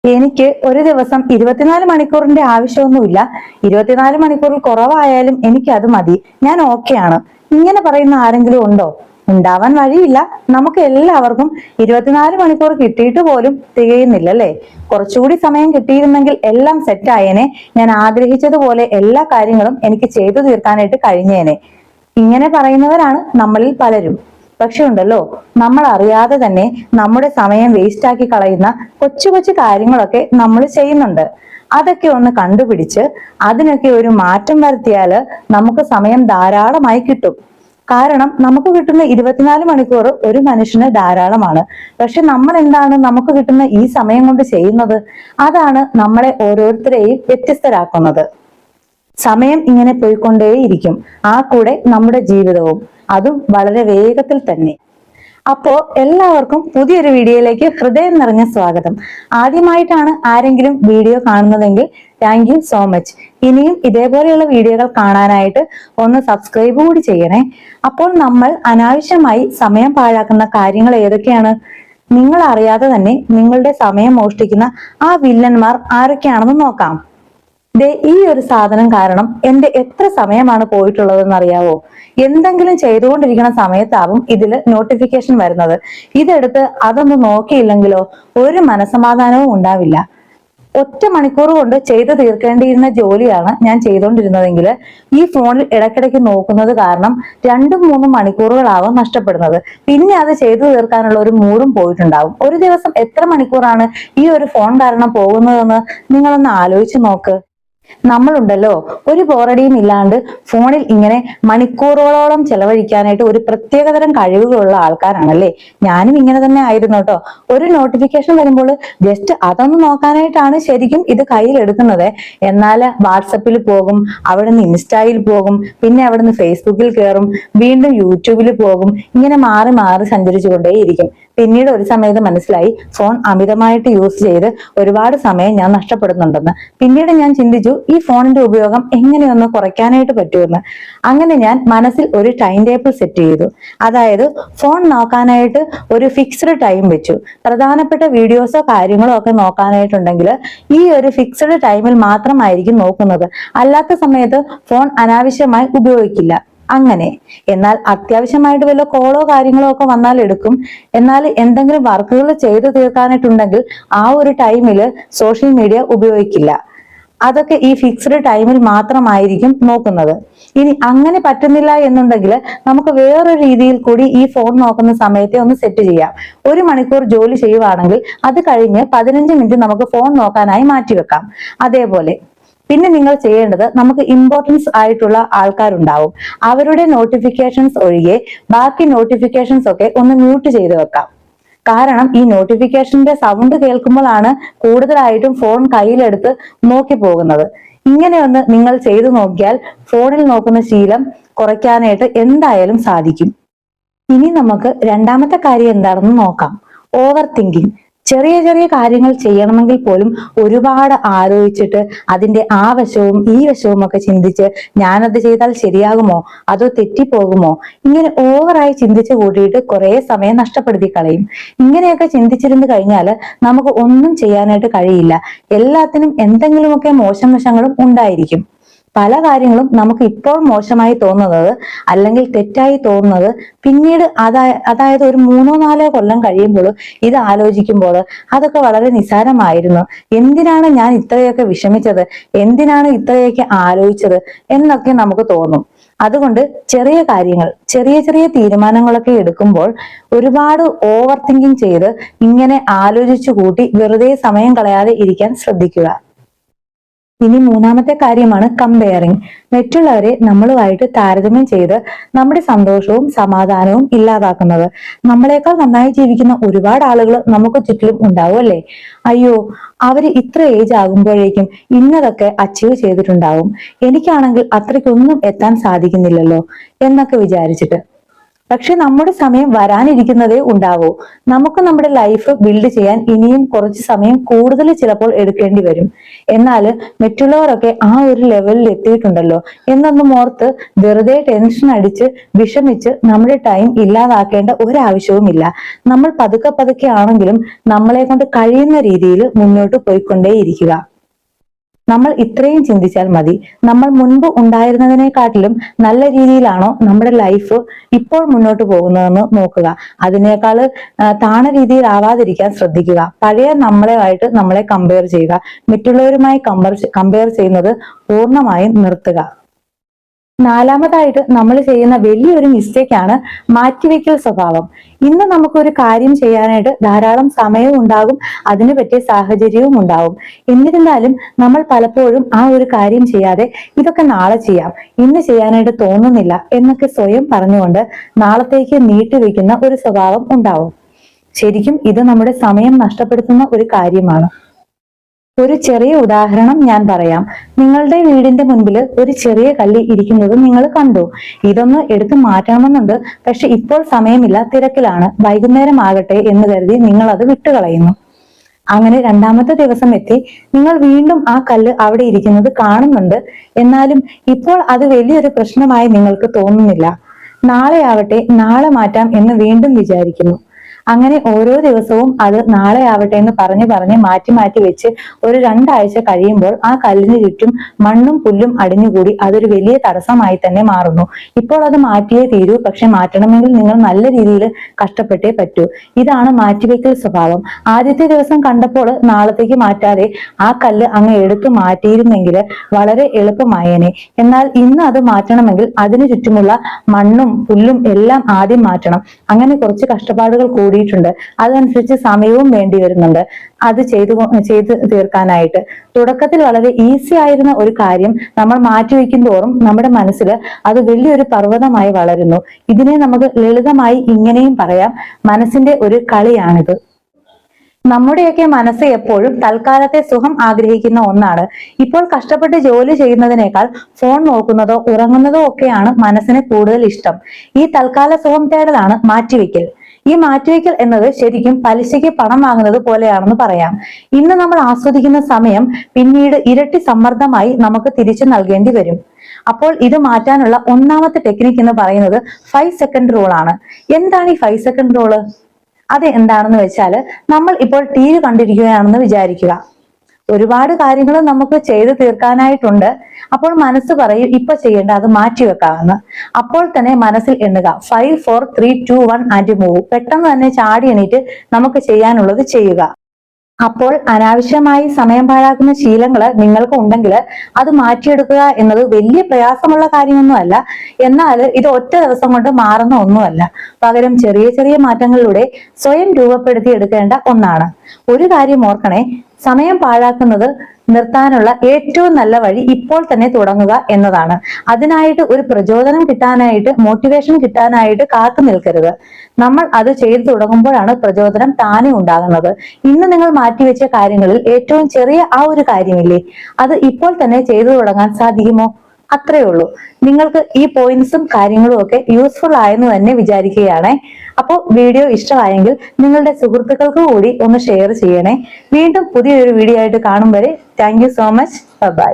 എനിക്ക് ഒരു ദിവസം 24 മണിക്കൂറിന്റെ ആവശ്യമൊന്നുമില്ല. 24 മണിക്കൂറിൽ കുറവായാലും എനിക്ക് അത് മതി, ഞാൻ ഓക്കെയാണ്. ഇങ്ങനെ പറയുന്ന ആരെങ്കിലും ഉണ്ടോ? ഉണ്ടാവാൻ വഴിയില്ല. നമുക്ക് എല്ലാവർക്കും 24 മണിക്കൂർ കിട്ടിയിട്ട് പോലും തികയുന്നില്ല അല്ലേ? കുറച്ചുകൂടി സമയം കിട്ടിയിരുന്നെങ്കിൽ എല്ലാം സെറ്റായേനെ. ഞാൻ ആഗ്രഹിച്ചതുപോലെ എല്ലാ കാര്യങ്ങളും എനിക്ക് ചെയ്തു തീർക്കാനായിട്ട് കഴിഞ്ഞേനെ. ഇങ്ങനെ പറയുന്നവരാണ് നമ്മളിൽ പലരും. പക്ഷെ ഉണ്ടല്ലോ, നമ്മൾ അറിയാതെ തന്നെ നമ്മുടെ സമയം വേസ്റ്റ് ആക്കി കളയുന്ന കൊച്ചു കൊച്ചു കാര്യങ്ങളൊക്കെ നമ്മൾ ചെയ്യുന്നുണ്ട്. അതൊക്കെ ഒന്ന് കണ്ടുപിടിച്ച് അതിനൊക്കെ ഒരു മാറ്റം വരുത്തിയാല് നമുക്ക് സമയം ധാരാളമായി കിട്ടും. കാരണം നമുക്ക് കിട്ടുന്ന 24 മണിക്കൂർ ഒരു മനുഷ്യന് ധാരാളമാണ്. പക്ഷെ നമ്മൾ എന്താണ് നമുക്ക് കിട്ടുന്ന ഈ സമയം കൊണ്ട് ചെയ്യുന്നത്? അതാണ് നമ്മളെ ഓരോരുത്തരെയും വ്യത്യസ്തരാക്കുന്നത്. സമയം ഇങ്ങനെ പോയിക്കൊണ്ടേയിരിക്കും, ആ കൂടെ നമ്മുടെ ജീവിതവും, അതും വളരെ വേഗത്തിൽ തന്നെ. അപ്പോ എല്ലാവർക്കും പുതിയൊരു വീഡിയോയിലേക്ക് ഹൃദയം നിറഞ്ഞ സ്വാഗതം. ആദ്യമായിട്ടാണ് ആരെങ്കിലും വീഡിയോ കാണുന്നതെങ്കിൽ താങ്ക് യു സോ മച്ച്. ഇനിയും ഇതേപോലെയുള്ള വീഡിയോകൾ കാണാനായിട്ട് ഒന്ന് സബ്സ്ക്രൈബ് കൂടി ചെയ്യണേ. അപ്പോൾ നമ്മൾ അനാവശ്യമായി സമയം പാഴാക്കുന്ന കാര്യങ്ങൾ ഏതൊക്കെയാണ്? നിങ്ങൾ അറിയാതെ തന്നെ നിങ്ങളുടെ സമയം മോഷ്ടിക്കുന്ന ആ വില്ലന്മാർ ആരൊക്കെയാണെന്ന് നോക്കാം. ഈ ഒരു സാധനം കാരണം എന്റെ എത്ര സമയമാണ് പോയിട്ടുള്ളതെന്ന് അറിയാവോ? എന്തെങ്കിലും ചെയ്തുകൊണ്ടിരിക്കുന്ന സമയത്താവും ഇതില് നോട്ടിഫിക്കേഷൻ വരുന്നത്. ഇതെടുത്ത് അതൊന്ന് നോക്കിയില്ലെങ്കിലോ ഒരു മനസമാധാനവും ഉണ്ടാവില്ല. ഒറ്റ മണിക്കൂർ കൊണ്ട് ചെയ്തു തീർക്കേണ്ടിയിരുന്ന ജോലിയാണ് ഞാൻ ചെയ്തുകൊണ്ടിരുന്നതെങ്കിൽ ഈ ഫോണിൽ ഇടയ്ക്കിടയ്ക്ക് നോക്കുന്നത് കാരണം 2-3 മണിക്കൂറുകളാവും നഷ്ടപ്പെടുന്നത്. പിന്നെ അത് ചെയ്തു തീർക്കാനുള്ള ഒരു മൂഡും പോയിട്ടുണ്ടാവും. ഒരു ദിവസം എത്ര മണിക്കൂറാണ് ഈ ഒരു ഫോൺ കാരണം പോകുന്നതെന്ന് നിങ്ങളൊന്ന് ആലോചിച്ച് നോക്ക്. നമ്മളുണ്ടല്ലോ, ഒരു ബോറടിയും ഇല്ലാണ്ട് ഫോണിൽ ഇങ്ങനെ മണിക്കൂറുകളോളം ചെലവഴിക്കാനായിട്ട് ഒരു പ്രത്യേകതരം കഴിവുകളുള്ള ആൾക്കാരാണല്ലേ. ഞാനും ഇങ്ങനെ തന്നെ ആയിരുന്നു കേട്ടോ. ഒരു നോട്ടിഫിക്കേഷൻ വരുമ്പോൾ ജസ്റ്റ് അതൊന്ന് നോക്കാനായിട്ടാണ് ശരിക്കും ഇത് കയ്യിൽ എടുക്കുന്നത്. എന്നാൽ വാട്സപ്പിൽ പോകും, അവിടുന്ന് ഇൻസ്റ്റയിൽ പോകും, പിന്നെ അവിടുന്ന് ഫേസ്ബുക്കിൽ കയറും, വീണ്ടും യൂട്യൂബിൽ പോകും. ഇങ്ങനെ മാറി മാറി സഞ്ചരിച്ചു കൊണ്ടേയിരിക്കും. പിന്നീട് ഒരു സമയത്ത് മനസ്സിലായി ഫോൺ അമിതമായിട്ട് യൂസ് ചെയ്ത് ഒരുപാട് സമയം ഞാൻ നഷ്ടപ്പെടുന്നുണ്ടെന്ന്. പിന്നീട് ഞാൻ ചിന്തിച്ചു ഈ ഫോണിന്റെ ഉപയോഗം എങ്ങനെയൊന്ന് കുറയ്ക്കാനായിട്ട് പറ്റുമെന്ന്. അങ്ങനെ ഞാൻ മനസ്സിൽ ഒരു ടൈം ടേബിൾ സെറ്റ് ചെയ്തു. അതായത് ഫോൺ നോക്കാനായിട്ട് ഒരു ഫിക്സ്ഡ് ടൈം വെച്ചു. പ്രധാനപ്പെട്ട വീഡിയോസോ കാര്യങ്ങളോ ഒക്കെ നോക്കാനായിട്ടുണ്ടെങ്കിൽ ഈ ഒരു ഫിക്സ്ഡ് ടൈമിൽ മാത്രമായിരിക്കും നോക്കുന്നത്. അല്ലാത്ത സമയത്ത് ഫോൺ അനാവശ്യമായി ഉപയോഗിക്കില്ല. അങ്ങനെ. എന്നാൽ അത്യാവശ്യമായിട്ട് വല്ല കോളോ കാര്യങ്ങളോ ഒക്കെ വന്നാൽ എടുക്കും. എന്നാൽ എന്തെങ്കിലും വർക്കുകൾ ചെയ്തു തീർക്കാനായിട്ടുണ്ടെങ്കിൽ ആ ഒരു ടൈമില് സോഷ്യൽ മീഡിയ ഉപയോഗിക്കില്ല. അതൊക്കെ ഈ ഫിക്സ്ഡ് ടൈമിൽ മാത്രമായിരിക്കും നോക്കുന്നത്. ഇനി അങ്ങനെ പറ്റുന്നില്ല എന്നുണ്ടെങ്കിൽ നമുക്ക് വേറൊരു രീതിയിൽ കൂടി ഈ ഫോൺ നോക്കുന്ന സമയത്തെ ഒന്ന് സെറ്റ് ചെയ്യാം. 1 മണിക്കൂർ ജോലി ചെയ്യുവാണെങ്കിൽ അത് കഴിഞ്ഞ് 15 മിനിറ്റ് നമുക്ക് ഫോൺ നോക്കാനായി മാറ്റിവെക്കാം. അതേപോലെ പിന്നെ നിങ്ങൾ ചെയ്യേണ്ടത്, നമുക്ക് ഇമ്പോർട്ടൻസ് ആയിട്ടുള്ള ആൾക്കാരുണ്ടാവും. അവരുടെ നോട്ടിഫിക്കേഷൻസ് ഒഴികെ ബാക്കി നോട്ടിഫിക്കേഷൻസ് ഒക്കെ ഒന്ന് മ്യൂട്ട് ചെയ്ത് വെക്കാം. കാരണം ഈ നോട്ടിഫിക്കേഷന്റെ സൗണ്ട് കേൾക്കുമ്പോഴാണ് കൂടുതലായിട്ടും ഫോൺ കയ്യിലെടുത്ത് നോക്കി പോകുന്നത്. ഇങ്ങനെയൊന്ന് നിങ്ങൾ ചെയ്തു നോക്കിയാൽ ഫോണിൽ നോക്കുന്ന ശീലം കുറയ്ക്കാനായിട്ട് എന്തായാലും സാധിക്കും. ഇനി നമുക്ക് രണ്ടാമത്തെ കാര്യം എന്താണെന്ന് നോക്കാം. Over thinking. ചെറിയ ചെറിയ കാര്യങ്ങൾ ചെയ്യണമെങ്കിൽ പോലും ഒരുപാട് ആലോചിച്ചിട്ട് അതിന്റെ ആ വശവും ഈ വശവും ഒക്കെ ചിന്തിച്ച് ഞാനത് ചെയ്താൽ ശരിയാകുമോ, അതോ തെറ്റിപ്പോകുമോ, ഇങ്ങനെ ഓവറായി ചിന്തിച്ചു കൂട്ടിയിട്ട് കുറെ സമയം നഷ്ടപ്പെടുത്തി കളയും. ഇങ്ങനെയൊക്കെ ചിന്തിച്ചിരുന്നു കഴിഞ്ഞാൽ നമുക്ക് ഒന്നും ചെയ്യാനായിട്ട് കഴിയില്ല. എല്ലാത്തിനും എന്തെങ്കിലുമൊക്കെ മോശം വശങ്ങളും ഉണ്ടായിരിക്കും. പല കാര്യങ്ങളും നമുക്ക് ഇപ്പോൾ മോശമായി തോന്നുന്നത് അല്ലെങ്കിൽ തെറ്റായി തോന്നുന്നത് പിന്നീട് അതായത് ഒരു 3-4 കൊല്ലം കഴിയുമ്പോൾ ഇത് ആലോചിക്കുമ്പോൾ അതൊക്കെ വളരെ നിസ്സാരമായിരുന്നു, എന്തിനാണ് ഞാൻ ഇത്രയൊക്കെ വിഷമിച്ചത്, എന്തിനാണ് ഇത്രയൊക്കെ ആലോചിച്ചത് എന്നൊക്കെ നമുക്ക് തോന്നും. അതുകൊണ്ട് ചെറിയ കാര്യങ്ങൾ, ചെറിയ ചെറിയ തീരുമാനങ്ങളൊക്കെ എടുക്കുമ്പോൾ ഒരുപാട് ഓവർ തിങ്കിങ് ചെയ്ത് ഇങ്ങനെ ആലോചിച്ചു കൂട്ടി വെറുതെ സമയം കളയാതെ ഇരിക്കാൻ ശ്രദ്ധിക്കുക. ഇനി മൂന്നാമത്തെ കാര്യമാണ് കമ്പയറിങ്. മറ്റുള്ളവരെ നമ്മളുമായിട്ട് താരതമ്യം ചെയ്ത് നമ്മുടെ സന്തോഷവും സമാധാനവും ഇല്ലാതാക്കുന്നത്. നമ്മളെക്കാൾ നന്നായി ജീവിക്കുന്ന ഒരുപാട് ആളുകൾ നമുക്ക് ചുറ്റിലും ഉണ്ടാവും അല്ലേ? അയ്യോ, അവര് ഇത്ര ഏജ് ആകുമ്പോഴേക്കും ഇന്നതൊക്കെ അച്ചീവ് ചെയ്തിട്ടുണ്ടാവും, എനിക്കാണെങ്കിൽ അത്രയ്ക്കൊന്നും എത്താൻ സാധിക്കുന്നില്ലല്ലോ എന്നൊക്കെ വിചാരിച്ചിട്ട്. പക്ഷെ നമ്മുടെ സമയം വരാനിരിക്കുന്നതേ ഉണ്ടാവൂ. നമുക്ക് നമ്മുടെ ലൈഫ് ബിൽഡ് ചെയ്യാൻ ഇനിയും കുറച്ച് സമയം കൂടുതൽ ചിലപ്പോൾ എടുക്കേണ്ടി വരും. എന്നാൽ മറ്റുള്ളവരൊക്കെ ആ ഒരു ലെവലിൽ എത്തിയിട്ടുണ്ടല്ലോ എന്നൊന്നും ഓർത്ത് വെറുതെ ടെൻഷൻ അടിച്ച് വിഷമിച്ച് നമ്മുടെ ടൈം ഇല്ലാതാക്കേണ്ട ഒരാവശ്യവുമില്ല. നമ്മൾ പതുക്കെ പതുക്കെ ആണെങ്കിലും നമ്മളെ കൊണ്ട് കഴിയുന്ന രീതിയിൽ മുന്നോട്ട് പോയിക്കൊണ്ടേയിരിക്കുക. നമ്മൾ ഇത്രയും ചിന്തിച്ചാൽ മതി. നമ്മൾ മുൻപ് ഉണ്ടായിരുന്നതിനെക്കാട്ടിലും നല്ല രീതിയിലാണോ നമ്മുടെ ലൈഫ് ഇപ്പോൾ മുന്നോട്ട് പോകുന്നതെന്ന് നോക്കുക. അതിനേക്കാൾ താണ രീതിയിലാവാതിരിക്കാൻ ശ്രദ്ധിക്കുക. പഴയ നമ്മളെയായിട്ട് നമ്മളെ കമ്പയർ ചെയ്യുക. മറ്റുള്ളവരുമായി കമ്പയർ ചെയ്യുന്നത് പൂർണ്ണമായും നിർത്തുക. നാലാമതായിട്ട് നമ്മൾ ചെയ്യുന്ന വലിയൊരു മിസ്റ്റേക്കാണ് മാറ്റിവെക്കൽ സ്വഭാവം. ഇന്ന് നമുക്കൊരു കാര്യം ചെയ്യാനായിട്ട് ധാരാളം സമയവും ഉണ്ടാകും, അതിന് പറ്റിയ സാഹചര്യവും ഉണ്ടാവും. എന്നിരുന്നാലും നമ്മൾ പലപ്പോഴും ആ ഒരു കാര്യം ചെയ്യാതെ ഇതൊക്കെ നാളെ ചെയ്യാം, ഇന്ന് ചെയ്യാനായിട്ട് തോന്നുന്നില്ല എന്നൊക്കെ സ്വയം പറഞ്ഞുകൊണ്ട് നാളത്തേക്ക് നീട്ടിവെക്കുന്ന ഒരു സ്വഭാവം ഉണ്ടാവും. ശരിക്കും ഇത് നമ്മുടെ സമയം നഷ്ടപ്പെടുത്തുന്ന ഒരു കാര്യമാണ്. ഒരു ചെറിയ ഉദാഹരണം ഞാൻ പറയാം. നിങ്ങളുടെ വീടിന്റെ മുൻപിൽ ഒരു ചെറിയ കല്ല് ഇരിക്കുന്നത് നിങ്ങൾ കണ്ടു. ഇതൊന്ന് എടുത്തു മാറ്റണമെന്നുണ്ട്, പക്ഷെ ഇപ്പോൾ സമയമില്ല, തിരക്കിലാണ്, വൈകുന്നേരം ആകട്ടെ എന്ന് കരുതി നിങ്ങൾ അത് വിട്ടുകളയുന്നു. അങ്ങനെ രണ്ടാമത്തെ ദിവസം എത്തി, നിങ്ങൾ വീണ്ടും ആ കല്ല് അവിടെ ഇരിക്കുന്നത് കാണുന്നുണ്ട്. എന്നാലും ഇപ്പോൾ അത് വലിയൊരു പ്രശ്നമായി നിങ്ങൾക്ക് തോന്നുന്നില്ല. നാളെ ആവട്ടെ, നാളെ മാറ്റാം എന്ന് വീണ്ടും വിചാരിക്കുന്നു. അങ്ങനെ ഓരോ ദിവസവും അത് നാളെ ആവട്ടെ എന്ന് പറഞ്ഞ് മാറ്റി മാറ്റി വെച്ച് ഒരു 2 ആഴ്ച കഴിയുമ്പോൾ ആ കല്ലിന് ചുറ്റും മണ്ണും പുല്ലും അടിഞ്ഞുകൂടി അതൊരു വലിയ തടസ്സമായി തന്നെ മാറുന്നു. ഇപ്പോൾ അത് മാറ്റിയേ തീരൂ, പക്ഷെ മാറ്റണമെങ്കിൽ നിങ്ങൾ നല്ല രീതിയിൽ കഷ്ടപ്പെട്ടേ പറ്റൂ. ഇതാണ് മാറ്റിവെക്കൽ സ്വഭാവം. ആദ്യത്തെ ദിവസം കണ്ടപ്പോൾ നാളത്തേക്ക് മാറ്റാതെ ആ കല്ല് അങ്ങ് എടുത്തു മാറ്റിയിരുന്നെങ്കിൽ വളരെ എളുപ്പമായേനെ. എന്നാൽ ഇന്ന് അത് മാറ്റണമെങ്കിൽ അതിനു ചുറ്റുമുള്ള മണ്ണും പുല്ലും എല്ലാം ആദ്യം മാറ്റണം. അങ്ങനെ കുറച്ച് കഷ്ടപ്പാടുകൾ കൂടിയിട്ടുണ്ട്. അതനുസരിച്ച് സമയവും വേണ്ടി വരുന്നുണ്ട് അത് ചെയ്തു തീർക്കാനായിട്ട്. തുടക്കത്തിൽ വളരെ ഈസി ആയിരുന്ന ഒരു കാര്യം നമ്മൾ മാറ്റിവെക്കും തോറും നമ്മുടെ മനസ്സിൽ അത് വലിയൊരു പർവ്വതമായി വളരുന്നു. ഇതിനെ നമുക്ക് ലളിതമായി ഇങ്ങനെയും പറയാം, മനസ്സിന്റെ ഒരു കളിയാണിത്. നമ്മുടെയൊക്കെ മനസ്സ് എപ്പോഴും തൽക്കാലത്തെ സുഖം ആഗ്രഹിക്കുന്ന ഒന്നാണ്. ഇപ്പോൾ കഷ്ടപ്പെട്ട് ജോലി ചെയ്യുന്നതിനേക്കാൾ ഫോൺ നോക്കുന്നതോ ഉറങ്ങുന്നതോ ഒക്കെയാണ് മനസ്സിന് കൂടുതൽ ഇഷ്ടം. ഈ തൽക്കാല സുഖം തേടലാണ് മാറ്റിവെക്കൽ. ഈ മാറ്റിവെക്കൽ എന്നത് ശരിക്കും പലിശയ്ക്ക് പണം വാങ്ങുന്നത് പോലെയാണെന്ന് പറയാം. ഇന്ന് നമ്മൾ ആസ്വദിക്കുന്ന സമയം പിന്നീട് ഇരട്ടി സമ്മർദ്ദമായി നമുക്ക് തിരിച്ചു നൽകേണ്ടി വരും. അപ്പോൾ ഇത് മാറ്റാനുള്ള ഒന്നാമത്തെ ടെക്നിക്ക് എന്ന് പറയുന്നത് 5 സെക്കൻഡ് റൂൾ ആണ്. എന്താണ് ഈ 5 സെക്കൻഡ് റൂള്? അത് എന്താണെന്ന് വെച്ചാൽ, നമ്മൾ ഇപ്പോൾ TV കണ്ടിരിക്കുകയാണെന്ന് വിചാരിക്കുക. ഒരുപാട് കാര്യങ്ങൾ നമുക്ക് ചെയ്തു തീർക്കാനായിട്ടുണ്ട്. അപ്പോൾ മനസ്സ് പറയും ഇപ്പൊ ചെയ്യേണ്ട അത് മാറ്റിവെക്കാമെന്ന്. അപ്പോൾ തന്നെ മനസ്സിൽ എണ്ണുക 5 4 3 2 1 ആൻഡ് മൂവ്. പെട്ടെന്ന് തന്നെ ചാടി എണീറ്റ് നമുക്ക് ചെയ്യാനുള്ളത് ചെയ്യുക. അപ്പോൾ അനാവശ്യമായി സമയം പാഴാക്കുന്ന ശീലങ്ങൾ നിങ്ങൾക്ക് ഉണ്ടെങ്കിൽ അത് മാറ്റിയെടുക്കുക എന്നത് വലിയ പ്രയാസമുള്ള കാര്യമൊന്നുമല്ല. എന്നാൽ ഇത് ഒറ്റ ദിവസം കൊണ്ട് മാറുന്ന ഒന്നുമല്ല. പകരം ചെറിയ ചെറിയ മാറ്റങ്ങളിലൂടെ സ്വയം രൂപപ്പെടുത്തി എടുക്കേണ്ട ഒന്നാണ്. ഒരു കാര്യം ഓർക്കണേ, സമയം പാഴാക്കുന്നത് നിർത്താനുള്ള ഏറ്റവും നല്ല വഴി ഇപ്പോൾ തന്നെ തുടങ്ങുക എന്നതാണ്. അതിനായിട്ട് ഒരു പ്രചോദനം കിട്ടാനായിട്ട്, മോട്ടിവേഷൻ കിട്ടാനായിട്ട് കാത്തു നിൽക്കരുത്. നമ്മൾ അത് ചെയ്തു തുടങ്ങുമ്പോഴാണ് പ്രചോദനം താനെ ഉണ്ടാകുന്നത്. ഇന്ന് നിങ്ങൾ മാറ്റിവെച്ച കാര്യങ്ങളിൽ ഏറ്റവും ചെറിയ ആ ഒരു കാര്യമില്ലേ, അത് ഇപ്പോൾ തന്നെ ചെയ്തു തുടങ്ങാൻ സാധിക്കുമോ? അത്രയേ ഉള്ളൂ. നിങ്ങൾക്ക് ഈ പോയിന്റ്സും കാര്യങ്ങളും ഒക്കെ യൂസ്ഫുൾ ആയെന്ന് തന്നെ വിചാരിക്കുകയാണ്. അപ്പോൾ വീഡിയോ ഇഷ്ടമായെങ്കിൽ നിങ്ങളുടെ സുഹൃത്തുക്കൾക്ക് കൂടി ഒന്ന് ഷെയർ ചെയ്യണേ. വീണ്ടും പുതിയൊരു വീഡിയോ ആയിട്ട് കാണും വരെ thank you so much. By.